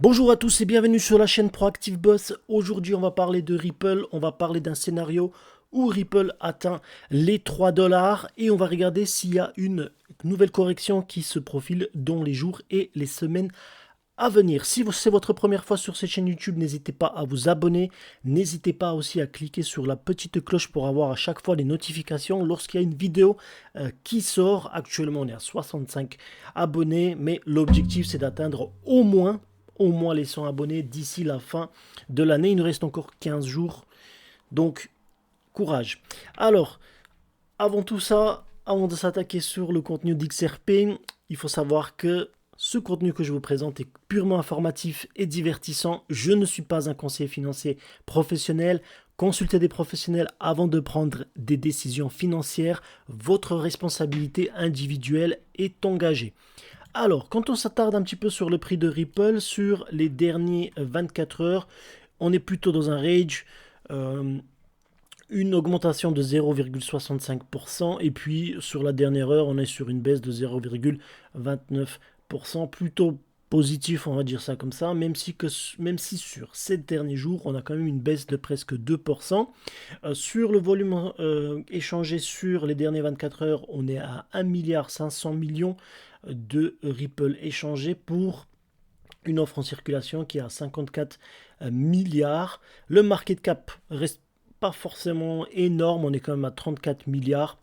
Bonjour à tous et bienvenue sur la chaîne Proactive Boss. Aujourd'hui, on va parler de Ripple. On va parler d'un scénario où Ripple atteint les 3 dollars et on va regarder s'il y a une nouvelle correction qui se profile dans les jours et les semaines à venir. Si c'est votre première fois sur cette chaîne YouTube, n'hésitez pas à vous abonner. N'hésitez pas aussi à cliquer sur la petite cloche pour avoir à chaque fois les notifications lorsqu'il y a une vidéo qui sort. Actuellement, on est à 65 abonnés, mais l'objectif, c'est d'atteindre au moins les 100 abonnés d'ici la fin de l'année. Il nous reste encore 15 jours, donc courage. Alors, avant tout ça, avant de s'attaquer sur le contenu d'XRP, il faut savoir que ce contenu que je vous présente est purement informatif et divertissant. Je ne suis pas un conseiller financier professionnel. Consultez des professionnels avant de prendre des décisions financières. Votre responsabilité individuelle est engagée. Alors, quand on s'attarde un petit peu sur le prix de Ripple, sur les derniers 24 heures, on est plutôt dans un range, une augmentation de 0,65%, et puis sur la dernière heure, on est sur une baisse de 0,29%, plutôt positif, on va dire ça comme ça, même si sur ces derniers jours, on a quand même une baisse de presque 2%. Sur le volume échangé sur les dernières 24 heures, on est à 1,5 milliard de Ripple échangés pour une offre en circulation qui est à 54 milliards. Le market cap reste pas forcément énorme, on est quand même à 34 milliards.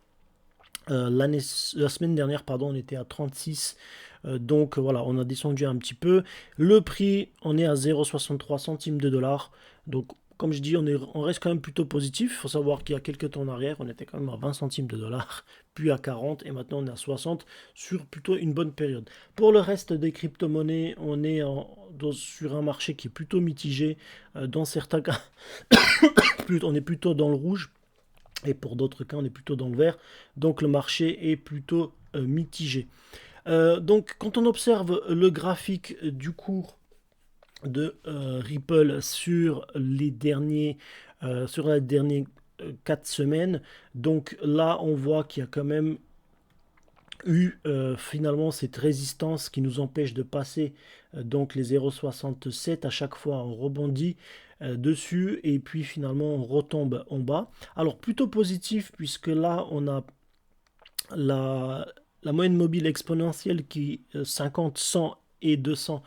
La semaine dernière, pardon, on était à 36. Donc voilà, on a descendu un petit peu. Le prix, on est à 0,63 centimes de dollars. Donc comme je dis, on reste quand même plutôt positif. Il faut savoir qu'il y a quelques temps en arrière, on était quand même à 20 centimes de dollars, puis à 40 et maintenant on est à 60 sur plutôt une bonne période. Pour le reste des crypto-monnaies, on est sur un marché qui est plutôt mitigé. Dans certains cas, on est plutôt dans le rouge. Et pour d'autres cas, on est plutôt dans le vert. Donc le marché est plutôt mitigé. Donc quand on observe le graphique du cours de Ripple sur les derniers, sur la dernière 4 semaines, donc là on voit qu'il y a quand même eu finalement cette résistance qui nous empêche de passer donc les 0,67. À chaque fois on rebondit dessus et puis finalement on retombe en bas. Alors plutôt positif puisque là on a la moyenne mobile exponentielle qui 50, 100 et 200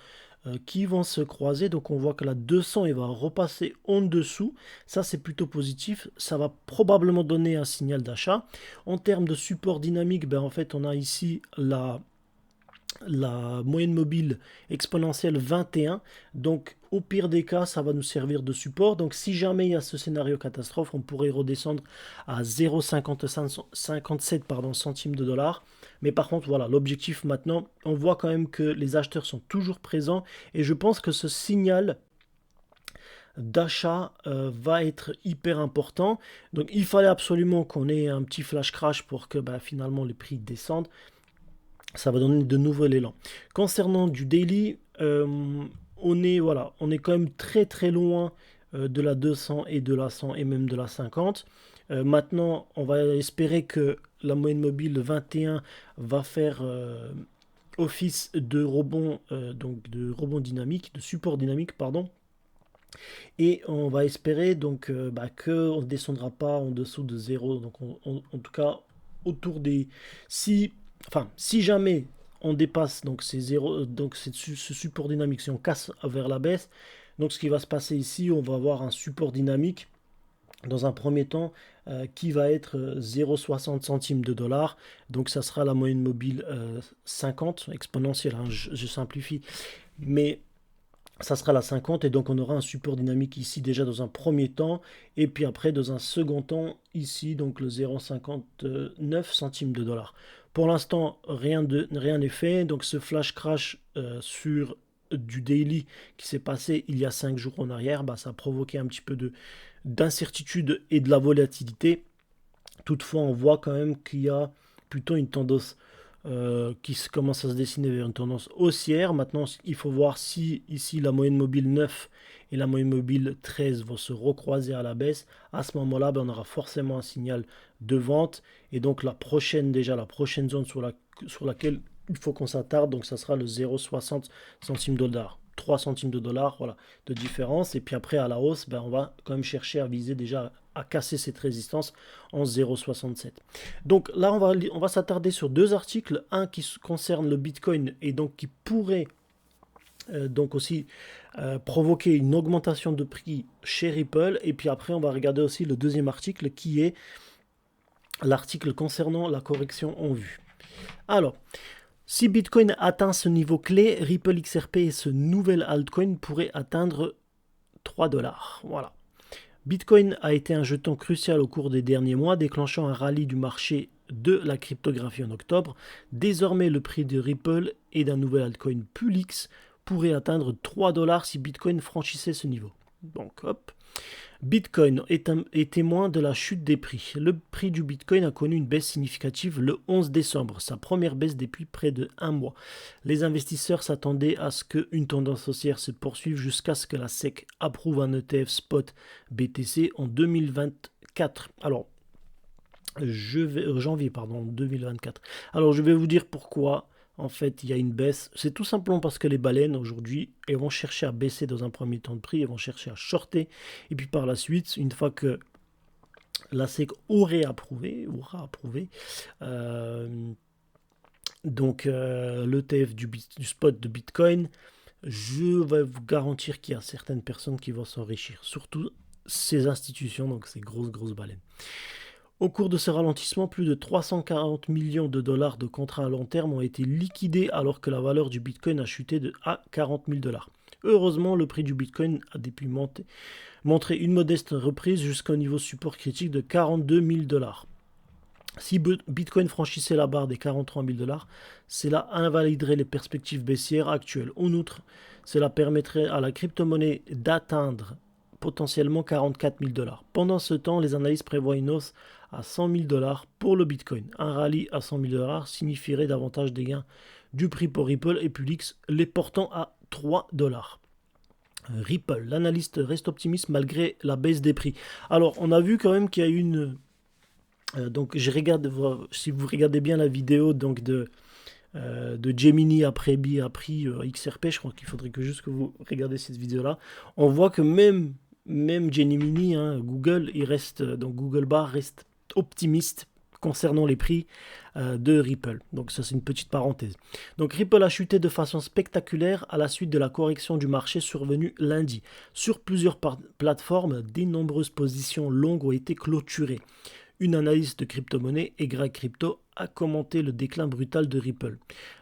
qui vont se croiser. Donc on voit que la 200 il va repasser en dessous. Ça c'est plutôt positif. Ça va probablement donner un signal d'achat. En termes de support dynamique, ben, en fait on a ici la moyenne mobile exponentielle 21. Donc au pire des cas, ça va nous servir de support. Donc si jamais il y a ce scénario catastrophe, on pourrait redescendre à 0,57 centimes de dollars. Mais par contre, voilà, l'objectif maintenant, on voit quand même que les acheteurs sont toujours présents. Et je pense que ce signal d'achat va être hyper important. Donc il fallait absolument qu'on ait un petit flash crash pour que bah, finalement les prix descendent. Ça va donner de nouveaux élan. Concernant du daily, on est quand même très très loin de la 200 et de la 100 et même de la 50. Maintenant, on va espérer que la moyenne mobile 21 va faire office de rebond, donc de rebond dynamique, de support dynamique, pardon. Et on va espérer donc qu'on ne descendra pas en dessous de 0. Donc en tout cas, autour des... Si jamais on dépasse donc ces 0, donc ce support dynamique, si on casse vers la baisse, donc ce qui va se passer ici, on va avoir un support dynamique dans un premier temps qui va être 0,60 centimes de dollars. Donc ça sera la moyenne mobile 50, exponentielle, hein, je simplifie. Mais ça sera la 50 et donc on aura un support dynamique ici déjà dans un premier temps et puis après dans un second temps ici donc le 0,59 centimes de dollars. Pour l'instant rien n'est fait, donc ce flash crash sur du daily qui s'est passé il y a 5 jours en arrière, bah, ça a provoqué un petit peu d'incertitude et de la volatilité. Toutefois on voit quand même qu'il y a plutôt une tendance commence à se dessiner vers une tendance haussière. Maintenant, il faut voir si ici la moyenne mobile 9 et la moyenne mobile 13 vont se recroiser à la baisse. À ce moment-là, ben, on aura forcément un signal de vente. Et donc la prochaine zone sur laquelle il faut qu'on s'attarde, donc ça sera le 0,60 centimes de dollars. 3 centimes de dollar, voilà, de différence. Et puis après, à la hausse, ben, on va quand même chercher à viser déjà à casser cette résistance en 0,67. Donc là, on va s'attarder sur deux articles. Un qui concerne le Bitcoin et donc qui pourrait donc aussi provoquer une augmentation de prix chez Ripple. Et puis après, on va regarder aussi le deuxième article qui est l'article concernant la correction en vue. Alors, si Bitcoin atteint ce niveau clé, Ripple XRP et ce nouvel altcoin pourraient atteindre 3 dollars. Voilà. Bitcoin a été un jeton crucial au cours des derniers mois, déclenchant un rallye du marché de la cryptographie en octobre. Désormais, le prix de Ripple et d'un nouvel altcoin Pulix pourrait atteindre 3 dollars si Bitcoin franchissait ce niveau. Donc, hop. Bitcoin est témoin de la chute des prix. Le prix du Bitcoin a connu une baisse significative le 11 décembre, sa première baisse depuis près de 1 mois. Les investisseurs s'attendaient à ce qu'une tendance haussière se poursuive jusqu'à ce que la SEC approuve un ETF spot BTC en 2024. Alors, janvier 2024. Alors, je vais vous dire pourquoi. En fait, il y a une baisse. C'est tout simplement parce que les baleines, aujourd'hui, elles vont chercher à baisser dans un premier temps de prix, elles vont chercher à shorter. Et puis par la suite, une fois que la SEC aura approuvé, l'ETF du spot de Bitcoin, je vais vous garantir qu'il y a certaines personnes qui vont s'enrichir. Surtout ces institutions, donc ces grosses baleines. Au cours de ce ralentissement, plus de 340 millions de dollars de contrats à long terme ont été liquidés alors que la valeur du Bitcoin a chuté à 40 000 dollars. Heureusement, le prix du Bitcoin a depuis montré une modeste reprise jusqu'au niveau support critique de 42 000 dollars. Si Bitcoin franchissait la barre des 43 000 dollars, cela invaliderait les perspectives baissières actuelles. En outre, cela permettrait à la crypto-monnaie d'atteindre potentiellement 44 000 dollars. Pendant ce temps, les analystes prévoient une hausse à 100 000 dollars pour le Bitcoin. Un rallye à 100 000 dollars signifierait davantage des gains du prix pour Ripple et Pulix, les portant à 3 dollars. Ripple, l'analyste reste optimiste malgré la baisse des prix. Alors, on a vu quand même qu'il y a une... donc, si vous regardez bien la vidéo donc de Gemini après prix XRP, je crois qu'il faudrait juste que vous regardez cette vidéo-là. On voit que même Gemini, Google, donc Google Bar reste optimiste concernant les prix de Ripple. Donc ça, c'est une petite parenthèse. Donc Ripple a chuté de façon spectaculaire à la suite de la correction du marché survenue lundi. Sur plusieurs plateformes, de nombreuses positions longues ont été clôturées. Une analyste de crypto-monnaie, Greg Crypto, a commenté le déclin brutal de Ripple.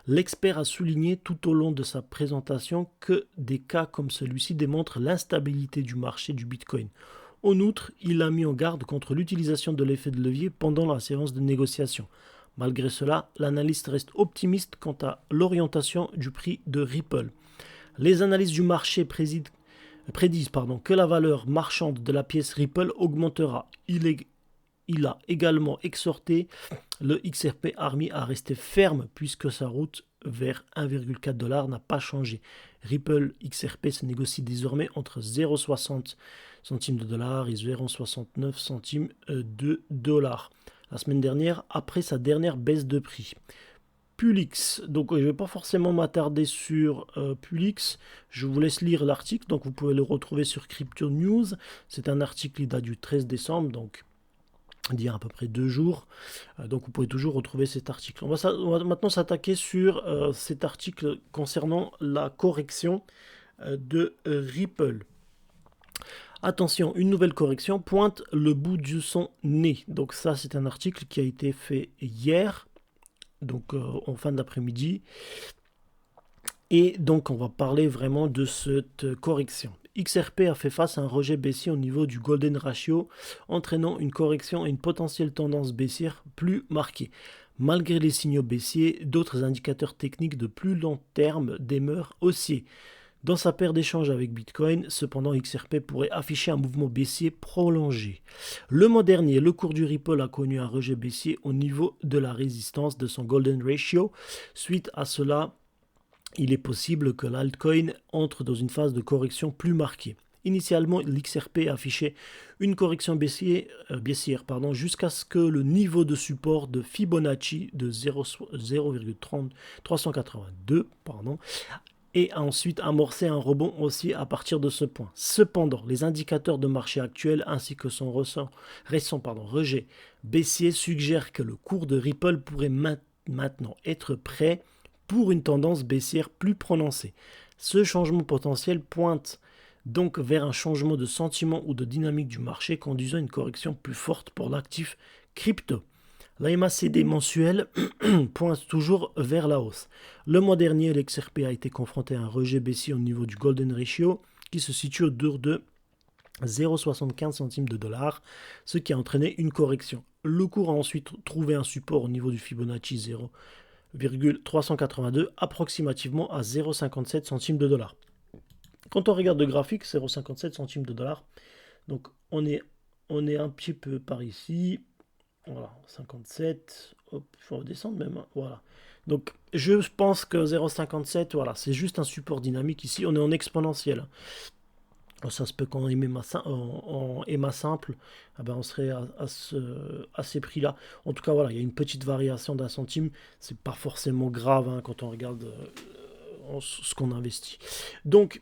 L'expert a souligné tout au long de sa présentation que des cas comme celui-ci démontrent l'instabilité du marché du Bitcoin. En outre, il a mis en garde contre l'utilisation de l'effet de levier pendant la séance de négociation. Malgré cela, l'analyste reste optimiste quant à l'orientation du prix de Ripple. Les analystes du marché prédisent que la valeur marchande de la pièce Ripple augmentera. Il a également exhorté le XRP Army à rester ferme puisque sa route vers 1,4 $ n'a pas changé. Ripple XRP se négocie désormais entre 0,60 centimes de dollars et 0,69 centimes de dollars. La semaine dernière, après sa dernière baisse de prix. Pulix, donc je ne vais pas forcément m'attarder sur Pulix, je vous laisse lire l'article, donc vous pouvez le retrouver sur Crypto News. C'est un article qui date du 13 décembre, donc d'il y a à peu près 2 jours. Donc vous pouvez toujours retrouver cet article. On va maintenant s'attaquer sur cet article concernant la correction de Ripple. Attention, une nouvelle correction pointe le bout de son nez. Donc ça, c'est un article qui a été fait hier, donc en fin d'après-midi. Et donc on va parler vraiment de cette correction. XRP a fait face à un rejet baissier au niveau du Golden Ratio, entraînant une correction et une potentielle tendance baissière plus marquée. Malgré les signaux baissiers, d'autres indicateurs techniques de plus long terme demeurent haussiers. Dans sa paire d'échanges avec Bitcoin, cependant, XRP pourrait afficher un mouvement baissier prolongé. Le mois dernier, le cours du Ripple a connu un rejet baissier au niveau de la résistance de son Golden Ratio. Suite à cela, il est possible que l'altcoin entre dans une phase de correction plus marquée. Initialement, l'XRP affichait une correction baissière jusqu'à ce que le niveau de support de Fibonacci de 0,382 et a ensuite amorcé un rebond aussi à partir de ce point. Cependant, les indicateurs de marché actuels ainsi que son récent rejet baissier suggèrent que le cours de Ripple pourrait maintenant être prêt pour une tendance baissière plus prononcée. Ce changement potentiel pointe donc vers un changement de sentiment ou de dynamique du marché conduisant à une correction plus forte pour l'actif crypto. La MACD mensuelle pointe toujours vers la hausse. Le mois dernier, l'XRP a été confronté à un rejet baissier au niveau du Golden Ratio qui se situe autour de 0,75 centimes de dollar, ce qui a entraîné une correction. Le cours a ensuite trouvé un support au niveau du Fibonacci 0,382, approximativement à 0,57 centimes de dollar. Quand on regarde le graphique, 0,57 centimes de dollar, donc on est un petit peu par ici. Voilà, 57, hop, il faut redescendre même, hein, voilà. Donc je pense que 0,57, voilà, c'est juste un support dynamique ici, on est en exponentiel. Ça se peut qu'en EMA simple, eh ben on serait à ces prix-là. En tout cas, voilà, il y a une petite variation d'un centime, c'est pas forcément grave hein, quand on regarde ce qu'on investit. Donc,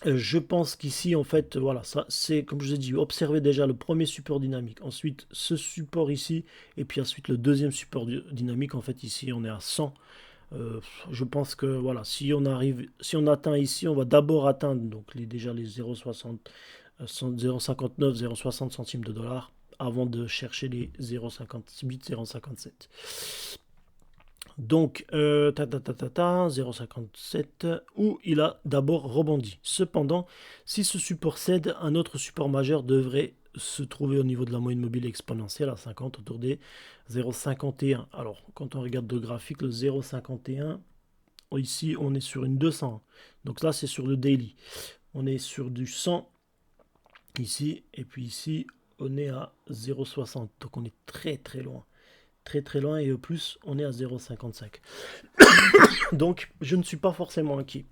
je pense qu'ici, en fait, voilà, ça c'est comme je vous ai dit, observez déjà le premier support dynamique, ensuite ce support ici, et puis ensuite le deuxième support dynamique. En fait, ici, on est à 100. Je pense que voilà, si on atteint ici, on va d'abord atteindre donc déjà les 0,60, 0,59, 0,60 centimes de dollars avant de chercher les 0,58, 0,57. Donc, 0,57, où il a d'abord rebondi. Cependant, si ce support cède, un autre support majeur devrait se trouver au niveau de la moyenne mobile exponentielle à 50, autour des 0,51. Alors, quand on regarde le graphique, le 0,51, ici, on est sur une 200. Donc là, c'est sur le daily. On est sur du 100 ici, et puis ici, on est à 0,60. Donc, on est très, très loin. Très très loin, et au plus on est à 0,55. Donc je ne suis pas forcément inquiet,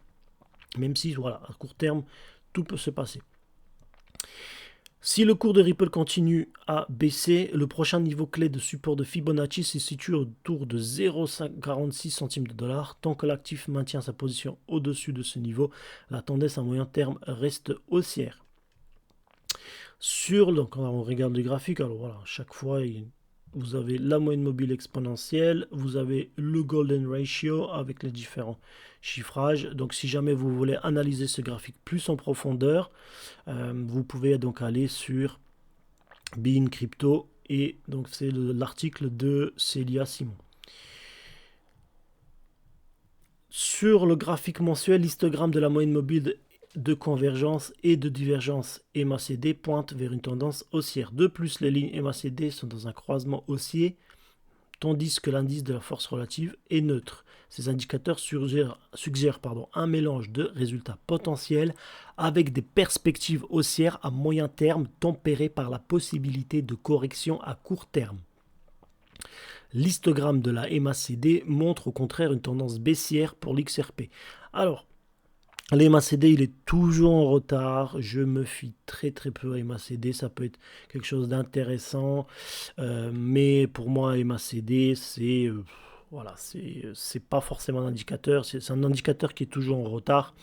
même si voilà, à court terme tout peut se passer. Si le cours de Ripple continue à baisser, le prochain niveau clé de support de Fibonacci se situe autour de 0,46 centimes de dollars. Tant que l'actif maintient sa position au-dessus de ce niveau, la tendance à moyen terme reste haussière. Donc on regarde le graphique, alors voilà, chaque fois vous avez la moyenne mobile exponentielle, vous avez le Golden Ratio avec les différents chiffrages. Donc si jamais vous voulez analyser ce graphique plus en profondeur, vous pouvez donc aller sur Bein Crypto, et donc c'est l'article de Célia Simon. Sur le graphique mensuel, l'histogramme de la moyenne mobile de convergence et de divergence MACD pointe vers une tendance haussière. De plus, les lignes MACD sont dans un croisement haussier, tandis que l'indice de la force relative est neutre. Ces indicateurs suggèrent un mélange de résultats potentiels avec des perspectives haussières à moyen terme tempérées par la possibilité de correction à court terme. L'histogramme de la MACD montre au contraire une tendance baissière pour l'XRP. Alors, l'MACD, il est toujours en retard. Je me fie très très peu à MACD. Ça peut être quelque chose d'intéressant. Mais pour moi, MACD, voilà, c'est pas forcément un indicateur. C'est un indicateur qui est toujours en retard.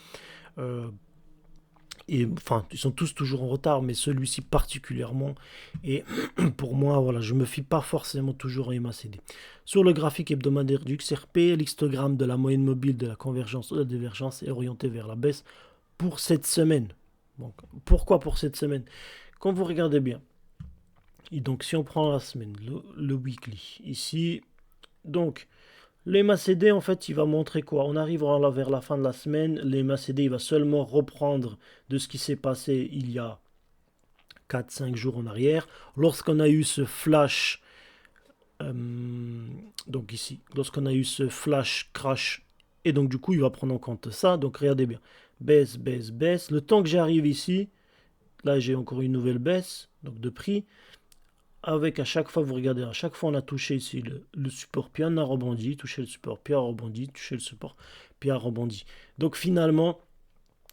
Et enfin, ils sont tous toujours en retard, mais celui-ci particulièrement. Et pour moi, voilà, je ne me fie pas forcément toujours à MACD. Sur le graphique hebdomadaire du XRP, l'histogramme de la moyenne mobile de la convergence ou de la divergence est orienté vers la baisse pour cette semaine. Donc, pourquoi pour cette semaine? Quand vous regardez bien, et donc si on prend la semaine, le weekly, ici, donc l'MACD, en fait, il va montrer quoi? On arrive vers la fin de la semaine. L'MACD, il va seulement reprendre de ce qui s'est passé il y a 4-5 jours en arrière. Lorsqu'on a eu ce flash, donc ici, lorsqu'on a eu ce flash crash, et donc du coup, il va prendre en compte ça. Donc regardez bien, baisse, baisse, baisse. Le temps que j'arrive ici, là, j'ai encore une nouvelle baisse, donc de prix. Avec à chaque fois, vous regardez, à chaque fois on a touché ici le support, puis on a rebondi, touché le support, puis on a rebondi, touché le support, puis on a rebondi. Donc finalement,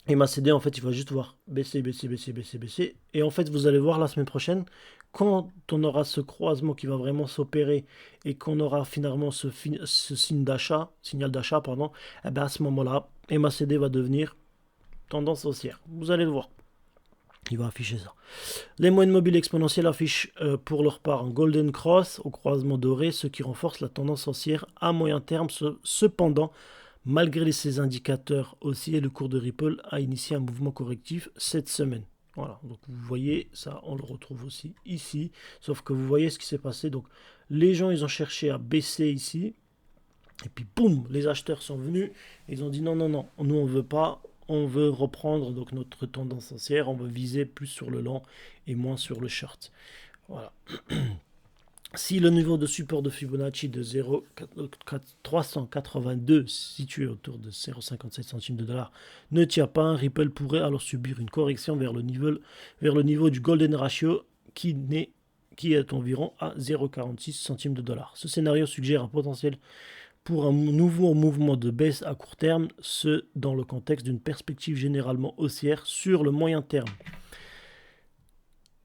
MACD, en fait, il va juste voir baisser, baisser, baisser, baisser, baisser. Et en fait, vous allez voir la semaine prochaine, quand on aura ce croisement qui va vraiment s'opérer et qu'on aura finalement ce signal d'achat, pardon, et bien à ce moment-là, MACD va devenir tendance haussière. Vous allez le voir. Il va afficher ça. Les moyennes mobiles exponentielles affichent pour leur part un golden cross au croisement doré, ce qui renforce la tendance haussière à moyen terme. Cependant, malgré ces indicateurs haussiers, le cours de Ripple a initié un mouvement correctif cette semaine. Voilà, donc vous voyez, ça on le retrouve aussi ici, sauf que vous voyez ce qui s'est passé. Donc les gens, ils ont cherché à baisser ici, et puis boum, les acheteurs sont venus, ils ont dit non, non, non, nous on veut pas, on veut reprendre donc notre tendance haussière, on veut viser plus sur le long et moins sur le short. Voilà. Si le niveau de support de Fibonacci de 0,382 situé autour de 0,57 centimes de dollar ne tient pas, Ripple pourrait alors subir une correction vers le niveau du Golden Ratio qui est environ à 0,46 centimes de dollar. Ce scénario suggère un potentiel pour un nouveau mouvement de baisse à court terme, ce dans le contexte d'une perspective généralement haussière sur le moyen terme.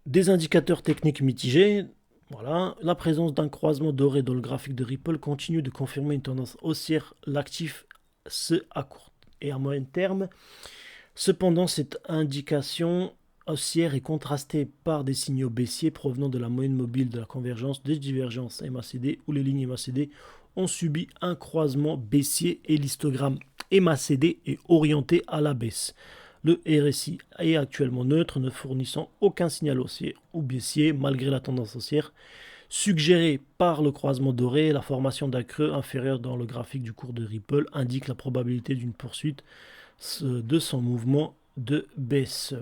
Des indicateurs techniques mitigés. Voilà, la présence d'un croisement doré dans le graphique de Ripple continue de confirmer une tendance haussière. L'actif, ce à court et à moyen terme. Cependant, cette indication haussière est contrastée par des signaux baissiers provenant de la moyenne mobile de la convergence des divergences MACD où les lignes MACD ont subi un croisement baissier et l'histogramme MACD est orienté à la baisse. Le RSI est actuellement neutre, ne fournissant aucun signal haussier ou baissier malgré la tendance haussière suggérée par le croisement doré. La formation d'un creux inférieur dans le graphique du cours de Ripple indique la probabilité d'une poursuite de son mouvement de baisse.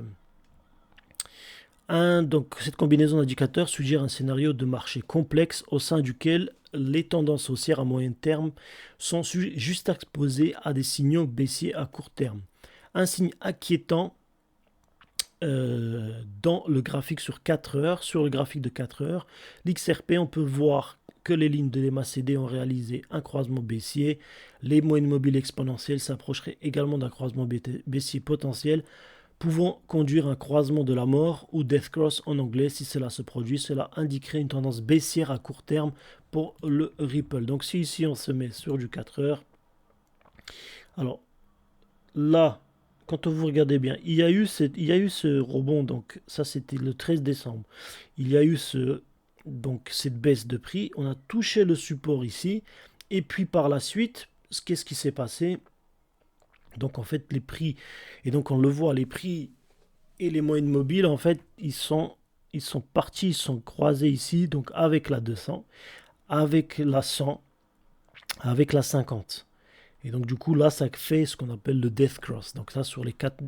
Donc, cette combinaison d'indicateurs suggère un scénario de marché complexe au sein duquel les tendances haussières à moyen terme sont juste exposées à des signaux baissiers à court terme. Un signe inquiétant dans le graphique sur 4 heures. Sur le graphique de 4 heures, l'XRP, on peut voir que les lignes de l'MACD ont réalisé un croisement baissier. Les moyennes mobiles exponentielles s'approcheraient également d'un croisement baissier potentiel, pouvant conduire à un croisement de la mort ou death cross en anglais. Si cela se produit, cela indiquerait une tendance baissière à court terme pour le Ripple. Donc si ici on se met sur du 4 heures, alors là, quand vous regardez bien, il y a eu ce rebond, donc ça c'était le 13 décembre. Il y a eu donc cette baisse de prix, on a touché le support ici, et puis par la suite, qu'est-ce qui s'est passé? Donc en fait les prix, et donc on le voit, les prix et les moyennes mobiles, en fait, ils sont partis, ils sont croisés ici, donc avec la 200, avec la 100, avec la 50. Et donc du coup là ça fait ce qu'on appelle le death cross, donc ça sur les 4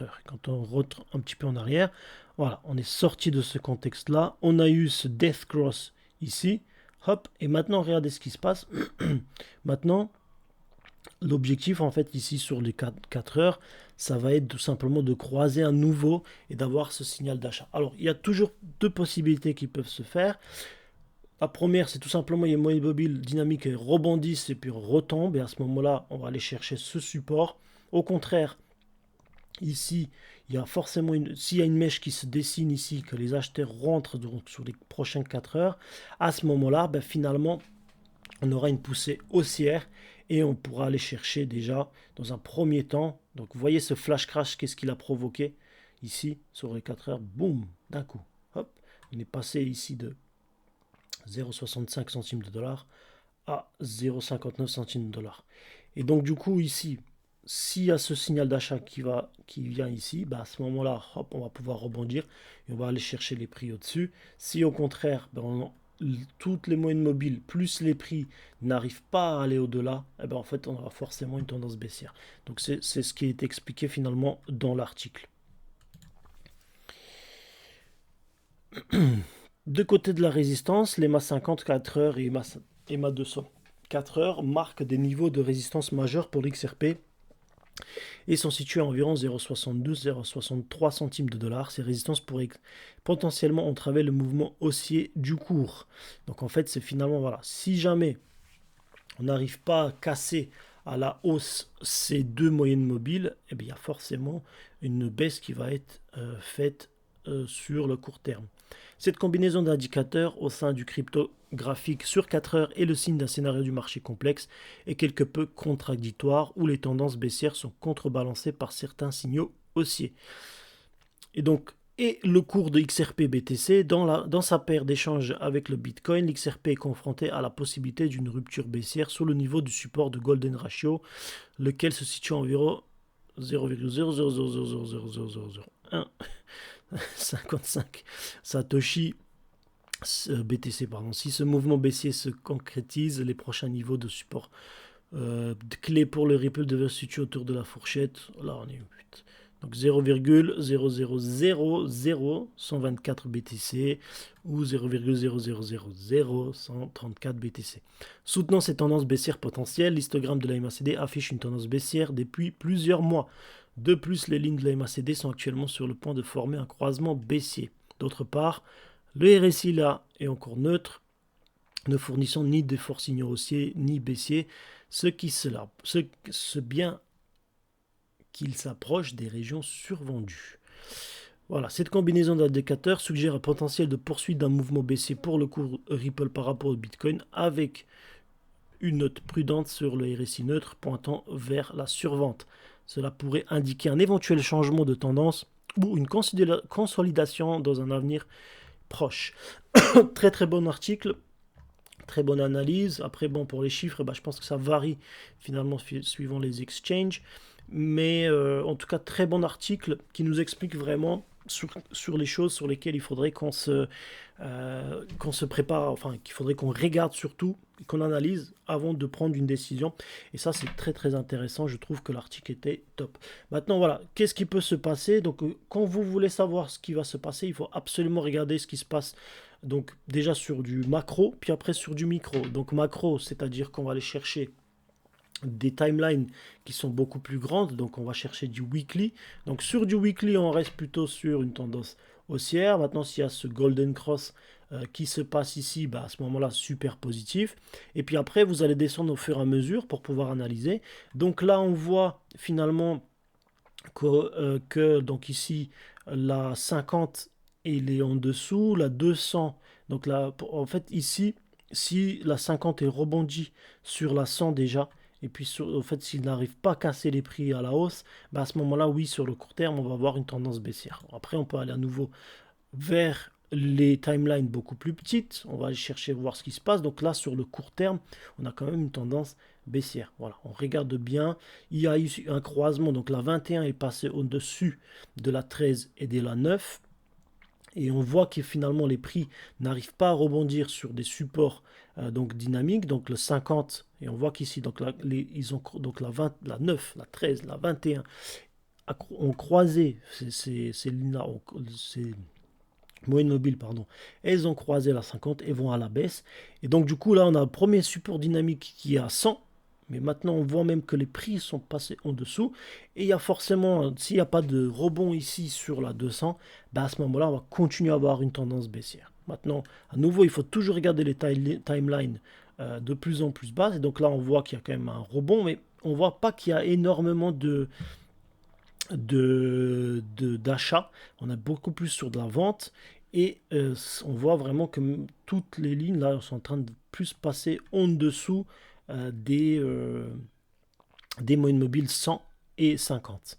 heures. Quand on rentre un petit peu en arrière, voilà, on est sorti de ce contexte là, on a eu ce death cross ici, hop, et maintenant regardez ce qui se passe. Maintenant l'objectif en fait ici sur les 4 heures, ça va être tout simplement de croiser à nouveau et d'avoir ce signal d'achat. Alors il y a toujours deux possibilités qui peuvent se faire. La première, c'est tout simplement les moyennes mobiles dynamiques rebondissent et puis retombent. Et à ce moment-là, on va aller chercher ce support. Au contraire, ici, il y a forcément s'il y a une mèche qui se dessine ici, que les acheteurs rentrent donc sur les prochaines 4 heures, à ce moment-là, finalement, on aura une poussée haussière et on pourra aller chercher déjà dans un premier temps. Donc vous voyez ce flash crash, qu'est-ce qu'il a provoqué ici sur les 4 heures. Boum, d'un coup. Hop, on est passé ici de 0,65 centimes de dollar à 0,59 centimes de dollar. Et donc du coup ici, s'il y a ce signal d'achat qui vient ici, à ce moment-là, hop, on va pouvoir rebondir et on va aller chercher les prix au-dessus. Si au contraire, toutes les moyennes mobiles plus les prix n'arrivent pas à aller au-delà, en fait on aura forcément une tendance baissière. Donc c'est ce qui est expliqué finalement dans l'article. De côté de la résistance, l'EMA 50 4 heures et EMA 200 4 heures marquent des niveaux de résistance majeurs pour l'XRP et sont situés à environ 0,72-0,63 centimes de dollar. Ces résistances pourraient potentiellement entraver le mouvement haussier du cours. Donc en fait, c'est finalement, voilà, si jamais on n'arrive pas à casser à la hausse ces deux moyennes mobiles, il y a forcément une baisse qui va être faite sur le court terme. Cette combinaison d'indicateurs au sein du cryptographique sur 4 heures est le signe d'un scénario du marché complexe et quelque peu contradictoire où les tendances baissières sont contrebalancées par certains signaux haussiers. Et donc, et le cours de XRP BTC, dans sa paire d'échange avec le Bitcoin, l'XRP est confronté à la possibilité d'une rupture baissière sous le niveau du support de Golden Ratio, lequel se situe à environ 0,00000000155 Satoshi BTC. Pardon. Si ce mouvement baissier se concrétise, les prochains niveaux de support clés pour le Ripple devraient se situer autour de la fourchette. Là, on est 8. Donc 0,0000124 BTC ou 0,0000134 BTC. Soutenant ces tendances baissières potentielles, l'histogramme de la MACD affiche une tendance baissière depuis plusieurs mois. De plus, les lignes de la MACD sont actuellement sur le point de former un croisement baissier. D'autre part, le RSI là est encore neutre, ne fournissant ni de forts signaux haussiers ni baissiers, ce bien qu'il s'approche des régions survendues. Voilà, cette combinaison d'indicateurs suggère un potentiel de poursuite d'un mouvement baissier pour le cours Ripple par rapport au Bitcoin, avec une note prudente sur le RSI neutre pointant vers la survente. Cela pourrait indiquer un éventuel changement de tendance ou une consolidation dans un avenir proche. Très très bon article, très bonne analyse. Après, bon, pour les chiffres, je pense que ça varie finalement suivant les exchanges. Mais en tout cas, très bon article qui nous explique vraiment sur les choses sur lesquelles il faudrait qu'on se prépare, enfin qu'il faudrait qu'on regarde surtout, qu'on analyse avant de prendre une décision. Et ça, c'est très très intéressant. Je trouve que l'article était top. Maintenant, voilà, qu'est-ce qui peut se passer? Donc, quand vous voulez savoir ce qui va se passer, il faut absolument regarder ce qui se passe. Donc, déjà sur du macro, puis après sur du micro. Donc, macro, c'est-à-dire qu'on va aller chercher des timelines qui sont beaucoup plus grandes, donc on va chercher du weekly. Donc sur du weekly, on reste plutôt sur une tendance haussière. Maintenant, s'il y a ce golden cross qui se passe ici, à ce moment-là, super positif. Et puis après, vous allez descendre au fur et à mesure pour pouvoir analyser. Donc là, on voit finalement que donc ici, la 50, il est en dessous, la 200. Donc là, en fait, ici, si la 50 est rebondie sur la 100 déjà, et puis, en fait, s'il n'arrive pas à casser les prix à la hausse, à ce moment-là, oui, sur le court terme, on va avoir une tendance baissière. Après, on peut aller à nouveau vers les timelines beaucoup plus petites. On va aller chercher voir ce qui se passe. Donc là, sur le court terme, on a quand même une tendance baissière. Voilà, on regarde bien. Il y a eu un croisement. Donc la 21 est passée au-dessus de la 13 et de la 9. Et on voit que finalement les prix n'arrivent pas à rebondir sur des supports donc dynamiques, donc le 50, et on voit qu'ici donc ils ont donc la 20, la 9, la 13, la 21 ont croisé ces lignes-là, ces moyennes mobiles, pardon, elles ont croisé la 50 et vont à la baisse. Et donc du coup là on a le premier support dynamique qui est à 100. Mais maintenant, on voit même que les prix sont passés en dessous. Et il y a forcément, s'il n'y a pas de rebond ici sur la 200, à ce moment-là, on va continuer à avoir une tendance baissière. Maintenant, à nouveau, il faut toujours regarder les timelines de plus en plus basses. Et donc là, on voit qu'il y a quand même un rebond, mais on ne voit pas qu'il y a énormément d'achats. On a beaucoup plus sur de la vente. Et on voit vraiment que toutes les lignes là sont en train de plus passer en dessous des moyennes mobiles 100 et 50.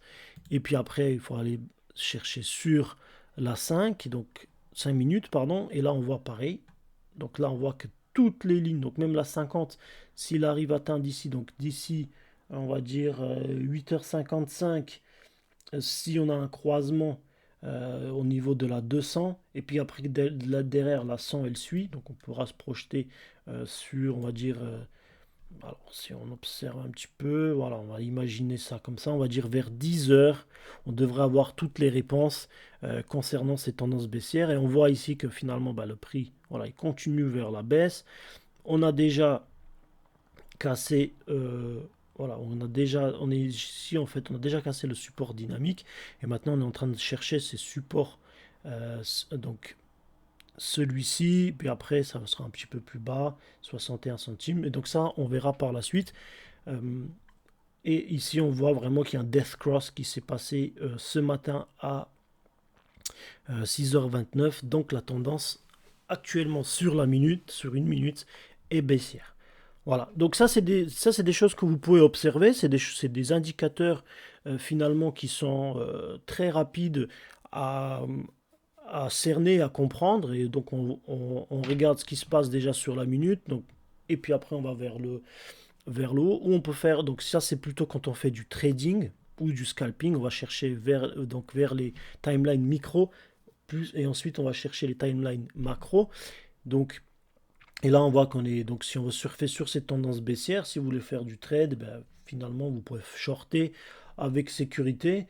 Et puis après, il faut aller chercher sur la 5, donc 5 minutes, pardon, et là on voit pareil. Donc là on voit que toutes les lignes, donc même la 50, s'il arrive à atteindre d'ici, donc d'ici, on va dire 8h55, si on a un croisement au niveau de la 200, et puis après derrière la 100 elle suit, donc on pourra se projeter sur, on va dire, alors, si on observe un petit peu, voilà, on va imaginer ça comme ça, on va dire vers 10 heures, on devrait avoir toutes les réponses concernant ces tendances baissières. Et on voit ici que finalement, le prix, voilà, il continue vers la baisse. On a déjà cassé, voilà, on est ici en fait, on a déjà cassé le support dynamique. Et maintenant, on est en train de chercher ces supports, donc celui-ci, puis après ça sera un petit peu plus bas, 61 centimes, et donc ça on verra par la suite. Et ici on voit vraiment qu'il y a un death cross qui s'est passé ce matin à 6h29. Donc la tendance actuellement sur la minute, sur une minute, est baissière. Voilà, donc ça, c'est des choses que vous pouvez observer, c'est des indicateurs finalement qui sont très rapides à, à cerner, à comprendre, et donc on regarde ce qui se passe déjà sur la minute, donc, et puis après on va vers le haut, où on peut faire, donc ça c'est plutôt quand on fait du trading ou du scalping, on va chercher donc vers les timelines micro, et ensuite on va chercher les timelines macro, donc et là, on voit qu'on est. Donc, si on veut surfer sur cette tendance baissière, si vous voulez faire du trade, ben, finalement, vous pouvez shorter avec sécurité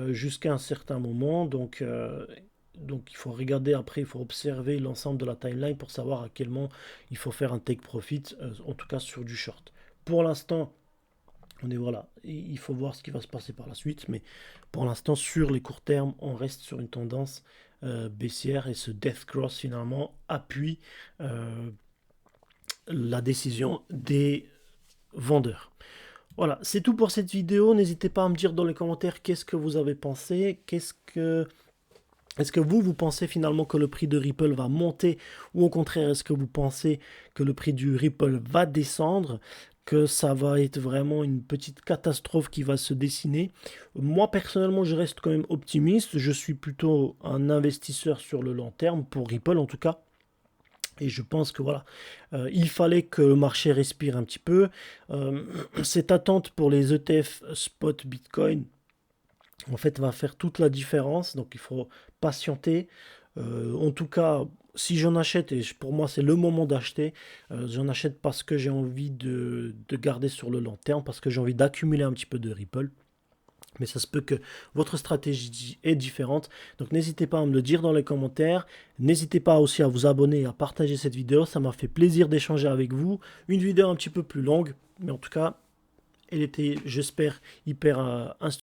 jusqu'à un certain moment. Donc, il faut regarder après, il faut observer l'ensemble de la timeline pour savoir à quel moment il faut faire un take profit, en tout cas sur du short. Pour l'instant, on est voilà, il faut voir ce qui va se passer par la suite, mais pour l'instant, sur les courts termes, on reste sur une tendance baissière et ce death cross finalement appuie la décision des vendeurs. Voilà, c'est tout pour cette vidéo. N'hésitez pas à me dire dans les commentaires qu'est-ce que vous avez pensé. Est-ce que vous pensez finalement que le prix de Ripple va monter ou au contraire, est-ce que vous pensez que le prix du Ripple va descendre, que ça va être vraiment une petite catastrophe qui va se dessiner? Moi, personnellement, je reste quand même optimiste. Je suis plutôt un investisseur sur le long terme, pour Ripple en tout cas. Et je pense que voilà, il fallait que le marché respire un petit peu. Euh, cette attente pour les ETF spot Bitcoin, en fait, va faire toute la différence. Donc, il faut patienter. En tout cas, si j'en achète, et pour moi, c'est le moment d'acheter, j'en achète parce que j'ai envie de garder sur le long terme, parce que j'ai envie d'accumuler un petit peu de Ripple. Mais ça se peut que votre stratégie est différente. Donc n'hésitez pas à me le dire dans les commentaires. N'hésitez pas aussi à vous abonner et à partager cette vidéo. Ça m'a fait plaisir d'échanger avec vous. Une vidéo un petit peu plus longue, mais en tout cas, elle était, j'espère, hyper instructive.